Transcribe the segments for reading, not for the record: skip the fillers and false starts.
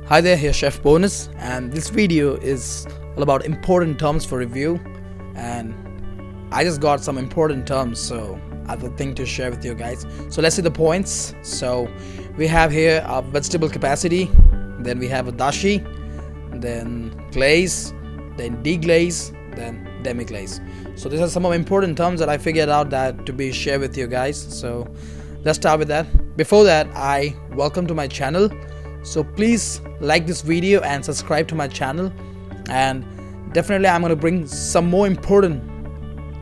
Hi there, here Chef Bonus, and this video is all about important terms for review. And I just got some important terms, so I have a thing to share with you guys. So let's see the points. So we have here a vegetable capacity, then we have a dashi, then glaze, then deglaze, then demiglace. So these are some of the important terms that I figured out that to be shared with you guys. So let's start with that. Before that, I welcome to my channel. So please like this video and subscribe to my channel, and definitely I'm going to bring some more important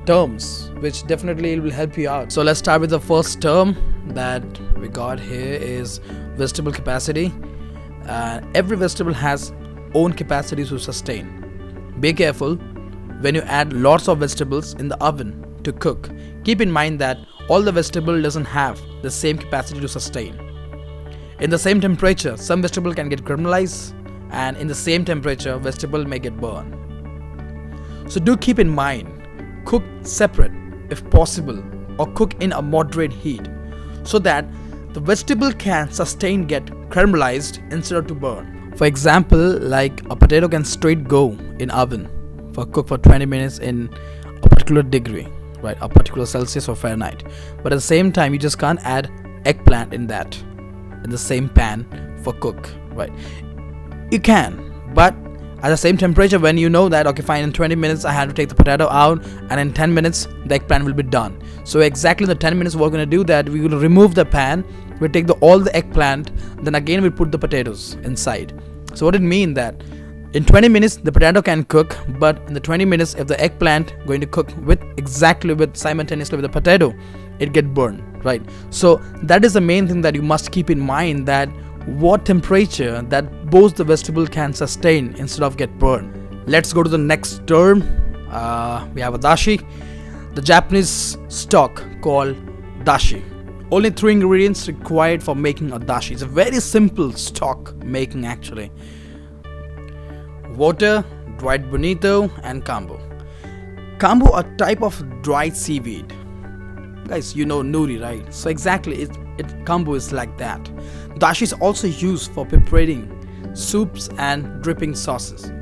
terms which definitely will help you out. So let's start with the first term that we got here is vegetable capacity. Every vegetable has own capacity to sustain. Be careful when you add lots of vegetables in the oven to cook. Keep in mind that all the vegetable doesn't have the same capacity to sustain. In the same temperature, some vegetable can get caramelized, and in the same temperature, vegetable may get burned. So do keep in mind, cook separate if possible, or cook in a moderate heat so that the vegetable can sustain get caramelized instead of to burn. For example, like a potato can straight go in oven for cook for 20 minutes in a particular degree, right, a particular Celsius or Fahrenheit. But at the same time, you just can't add eggplant in the same pan for cook, right? You can, but at the same temperature, when you know that okay fine, in 20 minutes I have to take the potato out, and in 10 minutes the eggplant will be done. So exactly in the 10 minutes we're going to do that, we will remove the pan, we take all the eggplant, then again we put the potatoes inside. So what it means that in 20 minutes the potato can cook, but in the 20 minutes if the eggplant going to cook simultaneously with the potato, it get burned, right? So that is the main thing that you must keep in mind, that what temperature that both the vegetable can sustain instead of get burned. Let's go to the next term. We have a dashi, the Japanese stock called dashi. Only 3 ingredients required for making a dashi. It's a very simple stock making actually. Water, dried bonito, and kambu. Kambu are type of dried seaweed. Guys, you know nori, right? So exactly, kambu is like that. Dashi is also used for preparing soups and dripping sauces.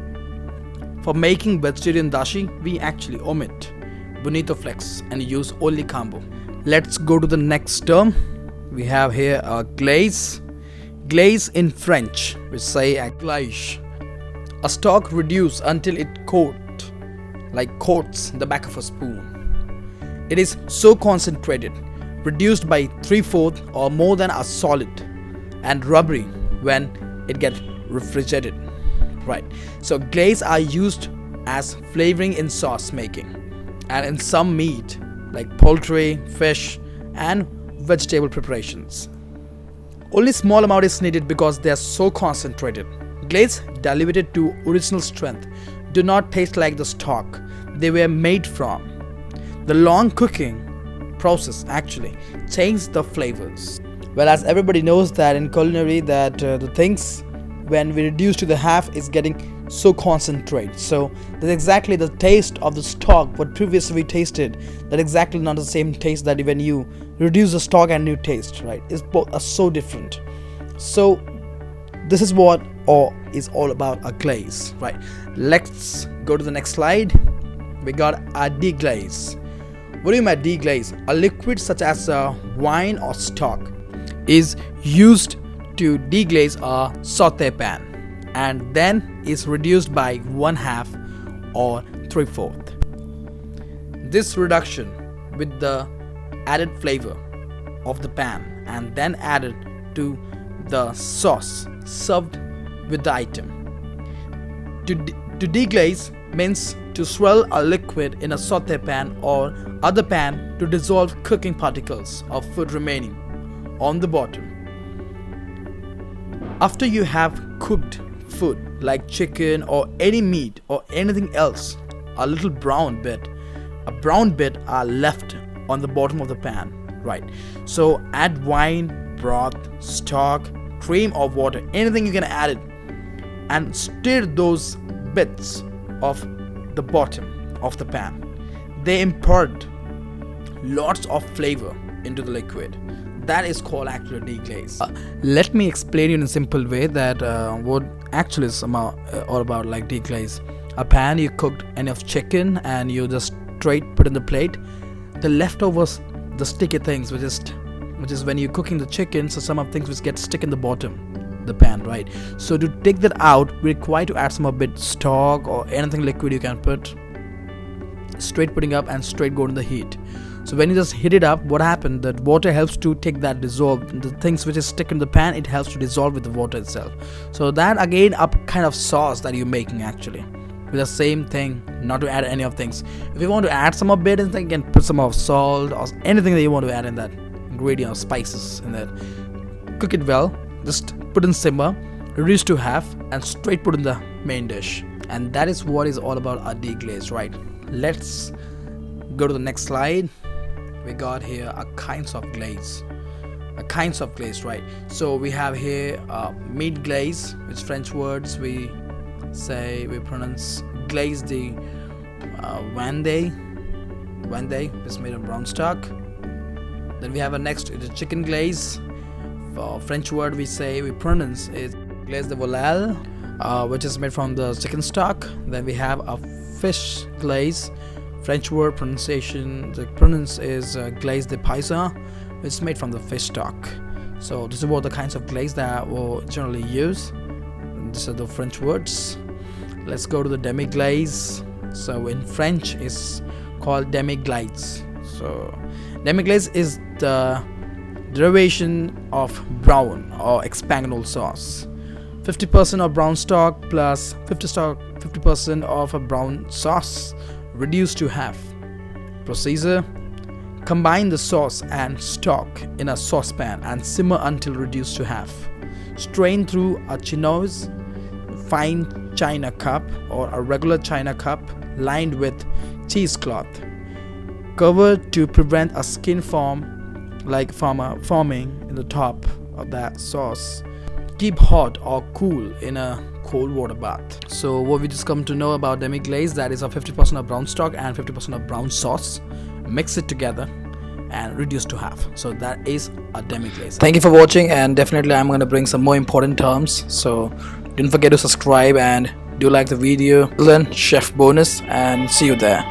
For making vegetarian dashi, we actually omit bonito flakes and use only kambu. Let's go to the next term. We have here a glaze. Glaze in French, we say a glaze. A stock reduced until it coats the back of a spoon. It is so concentrated, reduced by 3/4 or more than a solid, and rubbery when it gets refrigerated, right? So glaze are used as flavoring in sauce making and in some meat like poultry, fish, and vegetable preparations. Only small amount is needed because they are so concentrated. Glaze diluted to original strength do not taste like the stock they were made from. The long cooking process actually changes the flavors. Well, as everybody knows that in culinary that the things when we reduce to the half is getting so concentrated. So that's exactly the taste of the stock what previously we tasted. That exactly not the same taste that when you reduce the stock and you taste, right? It's both are so different. So this is what is all about a glaze, right? Let's go to the next slide. We got a deglaze. What do you mean by deglaze? A liquid such as wine or stock is used to deglaze a saute pan and then is reduced by 1/2 or 3/4. This reduction with the added flavor of the pan and then added to the sauce served with the item. To deglaze means to swirl a liquid in a saute pan or other pan to dissolve cooking particles of food remaining on the bottom. After you have cooked food like chicken or any meat or anything else, a little brown bit are left on the bottom of the pan, right? So add wine, broth, stock, cream or water, anything you can add it, and stir those bits of the bottom of the pan. They impart lots of flavor into the liquid. that is called actually deglaze. Let me explain you in a simple way that what actually is all about like deglaze. A pan, you cooked enough chicken and you just straight put in the plate. The leftovers, the sticky things, which is when you're cooking the chicken, so some of things which get stuck in the bottom, the pan, right? So to take that out, we require to add some a bit stock or anything liquid you can put. Straight putting up and straight go to the heat. So when you just heat it up, what happened, that water helps to take that dissolve, the things which is stuck in the pan, it helps to dissolve with the water itself. So that again a kind of sauce that you're making actually with the same thing, not to add any of things. If you want to add some of bit, you can put some of salt or anything that you want to add in that ingredient or spices in that. Cook it well, just put in simmer, reduce to half and straight put in the main dish. And that is what is all about a deglaze, right? Let's go to the next slide. We got here a kinds of glaze, right? So we have here meat glaze, which French words we pronounce glaze the Vendée, is made of brown stock. Then we have a next is a chicken glaze. For French word we pronounce is glaze de volaille, which is made from the chicken stock. Then we have a fish glaze. French word pronunciation, the pronounce is glaze de paysan, which is made from the fish stock. So this is what the kinds of glaze that we'll generally use. These are the French words. Let's go to the demiglaze. So in French it's called demiglace. So demiglace is the derivation of brown or espanol sauce. 50% of brown stock plus 50% of a brown sauce reduced to half. Procedure: combine the sauce and stock in a saucepan and simmer until reduced to half. Strain through a chinoise, fine china cup or a regular china cup lined with cheesecloth. Cover to prevent a skin forming in the top of that sauce. Keep hot or cool in a cold water bath. So what we just come to know about demiglaze, that is a 50% of brown stock and 50% of brown sauce. Mix it together and reduce to half. So that is a demiglaze. Thank you for watching, and definitely I'm going to bring some more important terms. So don't forget to subscribe and do like the video. Then chef bonus, and see you there.